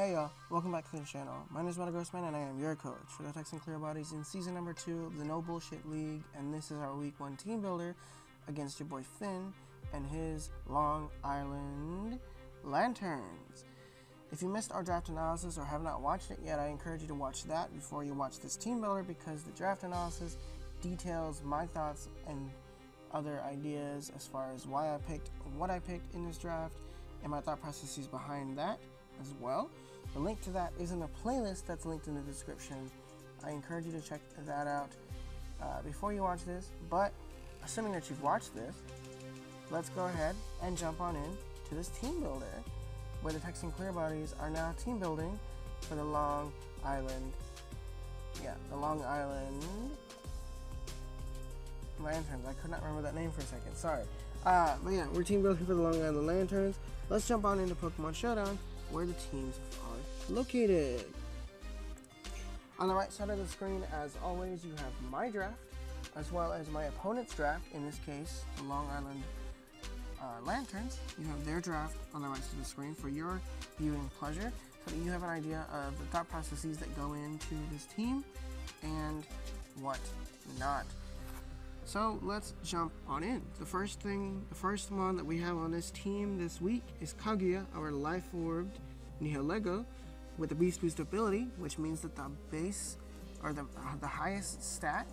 Hey y'all, welcome back to the channel. My name is Grossman and I am your coach for the Texan Clearbodies in season number 2 of the No Bullshit League, and this is our week 1 team builder against your boy Finn and his Long Island Lanturns. If you missed our draft analysis or have not watched it yet, I encourage you to watch that before you watch this team builder, because the draft analysis details my thoughts and other ideas as far as why I picked what I picked in this draft and my thought processes behind that as well. The link to that is in the playlist that's linked in the description. I encourage you to check that out before you watch this, but assuming that you've watched this, let's go ahead and jump on in to this team builder where the Texan Clearbodies are now team building for the Long Island, Lanturns. I could not remember that name for a second, sorry. But yeah, we're team building for the Long Island Lanturns. Let's jump on into Pokemon Showdown, where the teams are located. On the right side of the screen, as always, you have my draft, as well as my opponent's draft, in this case, the Long Island Lanturns. You have their draft on the right side of the screen for your viewing pleasure, so that you have an idea of the thought processes that go into this team and what not. So let's jump on in. The first one that we have on this team this week is Kaguya, our life-orbed Nihilego, with the Beast Boost ability, which means that the base, or the highest stat,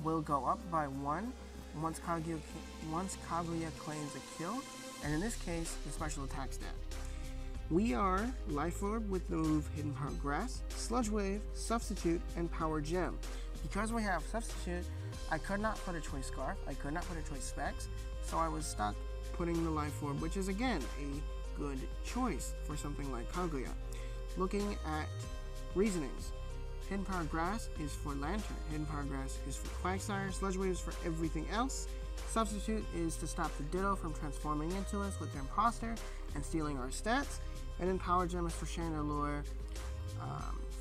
will go up by 1 once Kaguya claims a kill, and in this case, the special attack stat. We are Life Orb with the move Hidden Power Grass, Sludge Wave, Substitute, and Power Gem. Because we have Substitute, I could not put a Choice Scarf, I could not put a Choice Specs, so I was stuck putting the Life Orb, which is again a good choice for something like Kaguya. Looking at reasonings, Hidden Power Grass is for Lantern, Hidden Power Grass is for Quagsire, Sludge Wave is for everything else, Substitute is to stop the Ditto from transforming into us with their Imposter and stealing our stats, and then Power Gem is for Chandelure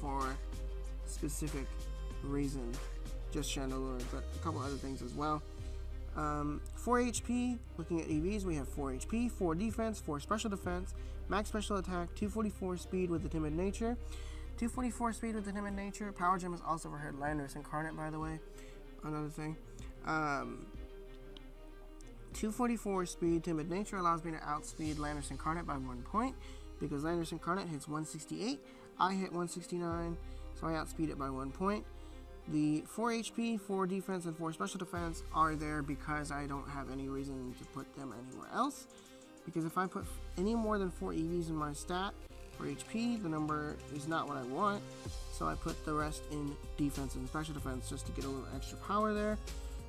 for specific reason. Just Chandelure, but a couple other things as well. 4 HP, looking at EVs, we have 4 HP, 4 defense, 4 special defense, max special attack, 244 speed with the timid nature, 244 speed with the timid nature. Power Gem is also for her Landorus Incarnate, by the way, another thing. 244 speed, timid nature allows me to outspeed Landorus Incarnate by 1 point, because Landorus Incarnate hits 168, I hit 169, so I outspeed it by 1 point. The 4 HP, 4 defense, and 4 special defense are there because I don't have any reason to put them anywhere else. Because if I put any more than 4 EVs in my stat for HP, the number is not what I want. So I put the rest in defense and special defense just to get a little extra power there.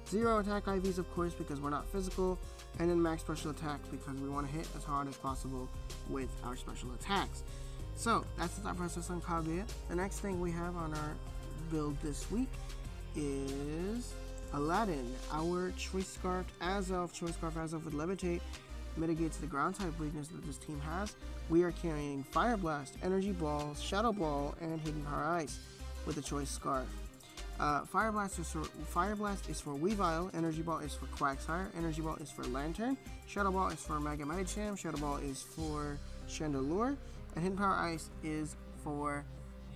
0 attack IVs, of course, because we're not physical. And then max special attack because we want to hit as hard as possible with our special attacks. So that's the thought process on Kaguya. The next thing we have on our build this week is Aladdin, our Choice Scarf Azelf. Choice Scarf Azelf with Levitate mitigates the ground type weakness that this team has. We are carrying Fire Blast, Energy Ball, Shadow Ball, and Hidden Power Ice with the Choice Scarf. Fire Blast is for Weavile, Energy Ball is for Quagsire, Energy Ball is for Lantern, Shadow Ball is for Mega Medicham, Shadow Ball is for Chandelure, and Hidden Power Ice is for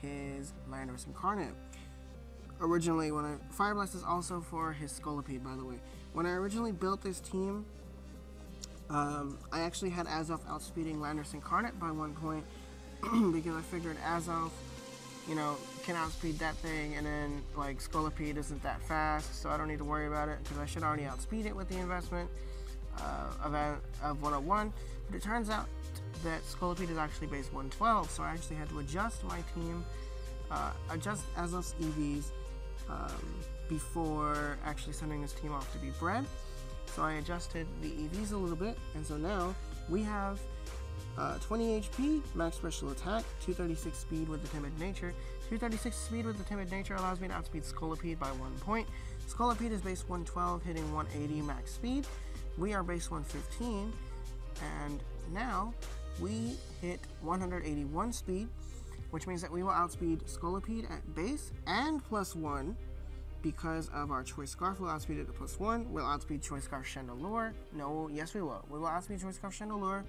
his Landorus Incarnate. Originally, Fire Blast is also for his Scolipede, by the way. When I originally built this team, I actually had Azelf outspeeding Landorus Incarnate by 1 point because I figured Azelf, can outspeed that thing, and then like Scolipede isn't that fast, so I don't need to worry about it because I should already outspeed it with the investment of 101. But it turns out that Scolipede is actually base 112, so I actually had to adjust my team, adjust Azelf's EVs before actually sending this team off to be bred. So I adjusted the EVs a little bit, and so now we have 20 HP, max special attack, 236 speed with the timid nature. 236 speed with the timid nature allows me to outspeed Scolipede by 1 point. Scolipede is base 112, hitting 180 max speed. We are base 115, and now we hit 181 speed, which means that we will outspeed Scolipede at base and +1 because of our Choice Scarf. We'll outspeed it to +1. We'll outspeed Choice Scarf Chandelure. No, yes we will. We will outspeed Choice Scarf Chandelure.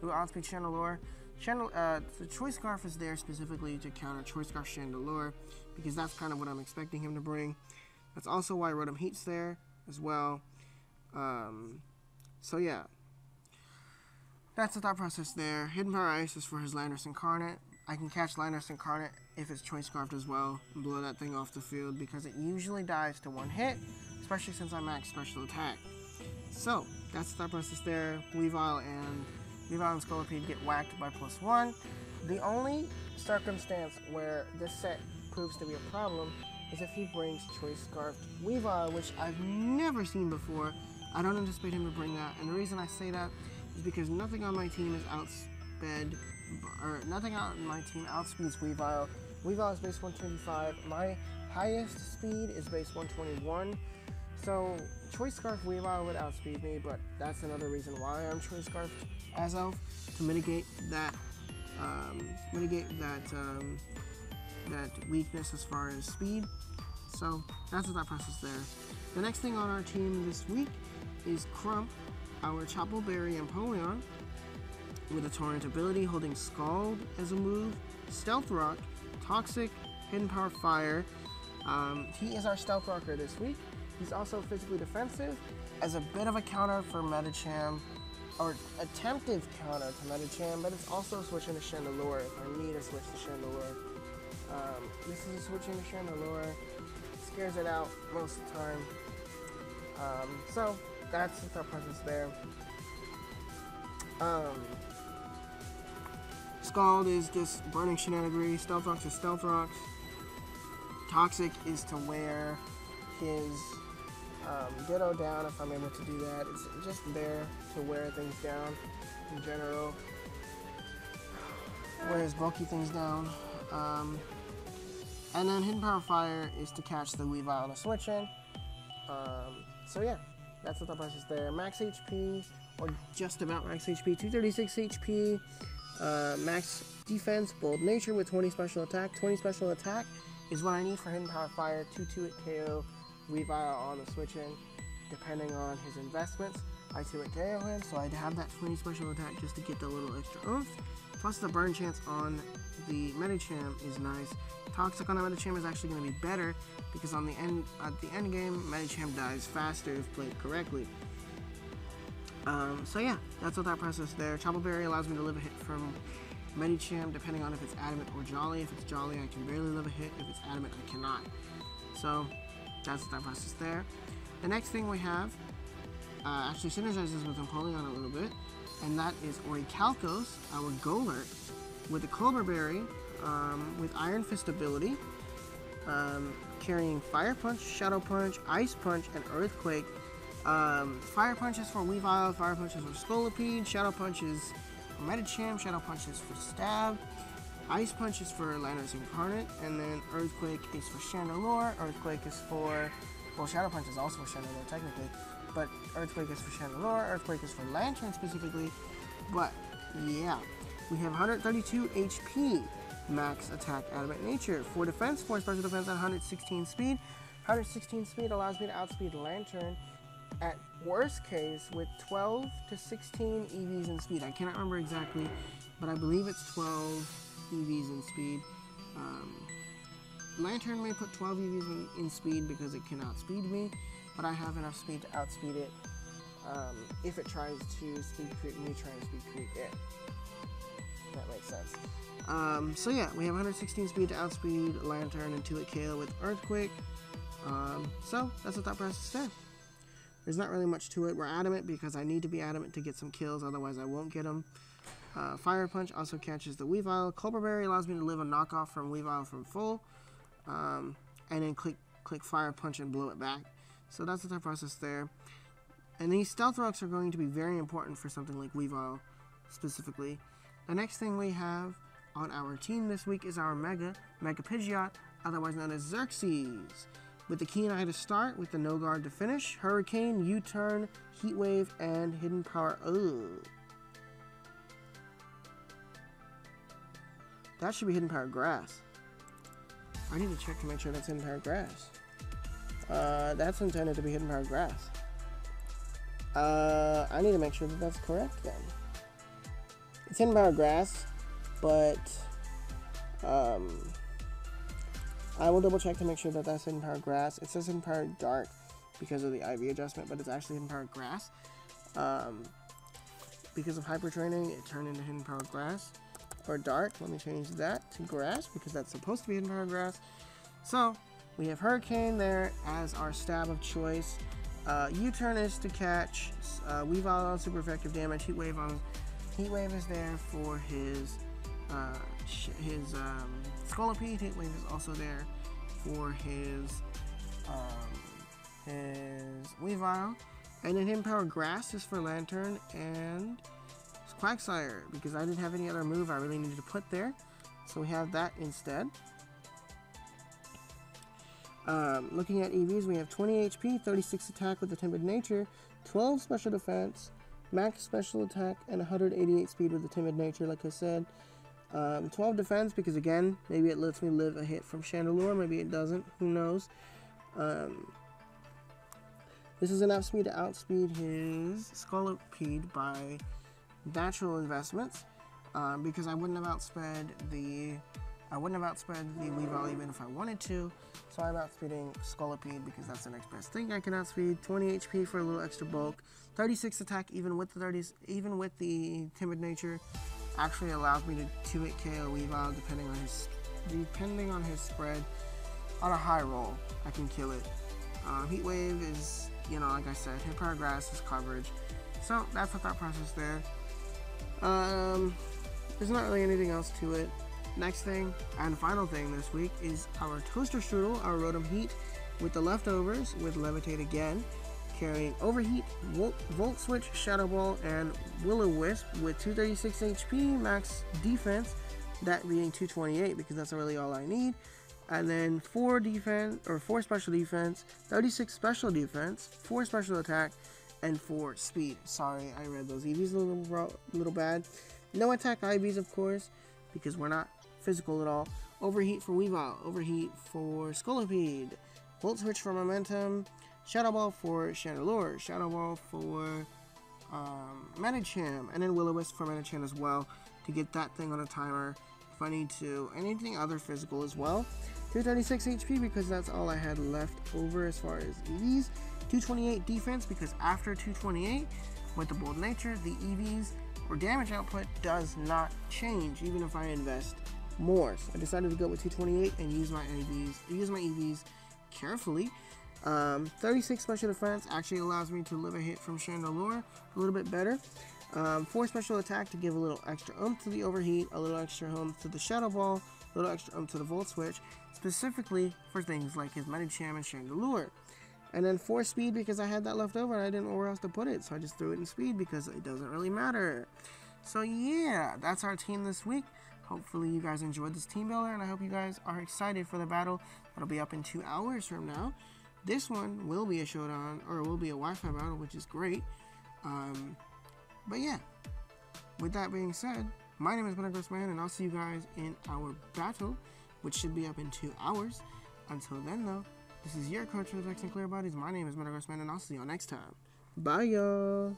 We will outspeed Chandelure. The Choice Scarf is there specifically to counter Choice Scarf Chandelure, because that's kind of what I'm expecting him to bring. That's also why Rotom Heat's there as well. So yeah, that's the thought process there. Hidden Power Ice is for his Landorus Incarnate. I can catch Landorus Incarnate if it's Choice Scarfed as well and blow that thing off the field, because it usually dies to one hit, especially since I max special attack. So that's the thought process there. Weavile and Scolipede get whacked by +1. The only circumstance where this set proves to be a problem is if he brings Choice Scarfed Weavile, which I've never seen before. I don't anticipate him to bring that, and the reason I say that is because nothing on my team is nothing on my team outspeeds Weavile. Weavile is base 125. My highest speed is base 121. So Choice Scarf Weavile would outspeed me, but that's another reason why I'm Choice Scarfed as of, to mitigate that that weakness as far as speed. So that's the thought process there. The next thing on our team this week is Krump, our Chople Berry Empoleon, with a Torrent ability holding Scald as a move, Stealth Rock, Toxic, Hidden Power Fire. He is our Stealth Rocker this week. He's also physically defensive as a bit of a counter for Medicham, or attempted counter to Medicham, but it's also switching to Chandelure if I need to switch to Chandelure. This is switching to Chandelure. Scares it out most of the time. So that's the thought process there. Scald is just burning shenanigans. Stealth Rocks is Stealth Rocks. Toxic is to wear his Ditto down if I'm able to do that. It's just there to wear things down in general. Wear his bulky things down. And then Hidden Power Fire is to catch the Weavile on a switch in. So yeah, that's the thought process there. Max HP, or just about max HP, 236 HP. Max defense, bold nature with 20 special attack. 20 special attack is what I need for Hidden Power Fire. 2-2-hit KO Weavile on the switch in, depending on his investments. I 2-hit KO him, so I'd have that 20 special attack just to get the little extra oomph. Plus the burn chance on the Medicham is nice. Toxic on the Medicham is actually going to be better, because at the end game, Medicham dies faster if played correctly. So yeah, that's what that process there. Chople Berry allows me to live a hit from Medicham, depending on if it's Adamant or Jolly. If it's Jolly, I can barely live a hit. If it's Adamant, I cannot. So that's that process there. The next thing we have actually synergizes with Empoleon a little bit, and that is Orichalcos, our Golurt, with the Clover Berry, with Iron Fist ability, carrying Fire Punch, Shadow Punch, Ice Punch, and Earthquake. Fire Punch is for Weavile, Fire Punch is for Scolipede, Shadow Punch is for Medicham, Shadow Punch is for Stab, Ice Punch is for Landorus Incarnate, and then Earthquake is for Chandelure. Earthquake is for, well, Shadow Punch is also for Chandelure technically, but Earthquake is for Chandelure, Earthquake is for Lanturns specifically. But yeah, we have 132 HP, max attack, Adamant Nature, 4 defense, 4 special defense, at 116 speed. 116 speed allows me to outspeed Lantern at worst case with 12 to 16 EVs in speed. I cannot remember exactly, but I believe it's 12 EVs in speed. Lantern may put 12 EVs in speed because it can outspeed me, but I have enough speed to outspeed it if it tries to speed creep me trying to speed creep it. That makes sense. So yeah, we have 116 speed to outspeed Lantern and 2-hit KO with Earthquake. So that's what that process there. There's not really much to it. We're Adamant because I need to be Adamant to get some kills, otherwise I won't get them. Fire Punch also catches the Weavile. Clover Berry allows me to live a knockoff from Weavile from full, and then click Fire Punch and blow it back. So that's the thought process there. And these Stealth Rocks are going to be very important for something like Weavile specifically. The next thing we have on our team this week is our Mega Pidgeot, otherwise known as Xerxes, with the Keen Eye to start, with the No Guard to finish, Hurricane, U-Turn, Heat Wave, and Hidden Power. Ugh. That should be Hidden Power Grass. I need to check to make sure that's Hidden Power Grass. That's intended to be Hidden Power Grass. I need to make sure that that's correct then. It's Hidden Power Grass. but I will double check to make sure that that's hidden power grass. It says hidden power dark because of the IV adjustment, but it's actually hidden power grass. Because of hyper training, it turned into hidden power grass or dark. Let me change that to grass because that's supposed to be hidden power grass. So we have Hurricane there as our stab of choice. U-turn is to catch. Weavile on super effective damage. Heat Wave is there for his Scolipede. Heat Wave is also there for his Weavile. And then hidden power grass is for Lantern and Quagsire because I didn't have any other move I really needed to put there. So we have that instead. Looking at EVs, we have 20 HP, 36 attack with the Timid Nature, 12 special defense, max special attack, and 188 speed with the Timid Nature, like I said. 12 defense because, again, maybe it lets me live a hit from Chandelure, maybe it doesn't, who knows. This is enough speed to outspeed his Scolipede by natural investments, because I wouldn't have outsped the Weavile even if I wanted to. So I'm outspeeding Scolipede because that's the next best thing I can outspeed. 20 HP for a little extra bulk. 36 attack even with the Timid Nature actually allows me to 2-hit KO Weavile depending on his spread. On a high roll, I can kill it. Heat Wave is, like I said, hit power grass is coverage. So that's the thought process there. There's not really anything else to it. Next thing and final thing this week is our Toaster Strudel, our Rotom Heat with the leftovers with Levitate again, carrying Overheat, Volt Switch, Shadow Ball, and Will-O-Wisp with 236 HP, max defense, that being 228 because that's really all I need. And then 4 special defense, 36 special defense, 4 special attack, and 4 speed. Sorry, I read those EVs a little bad. No attack IVs, of course, because we're not physical at all. Overheat for Weavile, Overheat for Scolipede, Volt Switch for Momentum, Shadow Ball for Chandelure, Shadow Ball for Medicham, and then Will-O-Wisp for Medicham as well to get that thing on a timer if I need to. Anything other physical as well. 236 HP because that's all I had left over as far as EVs. 228 defense because after 228 with the Bold Nature, the EVs or damage output does not change even if I invest more. So I decided to go with 228 and use my EVs carefully. 36 special defense actually allows me to live a hit from Chandelure a little bit better. 4 special attack to give a little extra oomph to the Overheat, a little extra oomph to the Shadow Ball, a little extra oomph to the Volt Switch, specifically for things like his Medicham and Chandelure. And then 4 speed because I had that left over and I didn't know where else to put it, so I just threw it in speed because it doesn't really matter. So yeah, that's our team this week. Hopefully you guys enjoyed this team builder, and I hope you guys are excited for the battle that'll be up in 2 hours from now. This one will be a showdown, or will be a Wi-Fi battle, which is great. But yeah, with that being said, my name is Man, and I'll see you guys in our battle, which should be up in 2 hours. Until then though, this is your coach for the Texan Clearbodies. My name is Man, and I'll see you all next time. Bye y'all.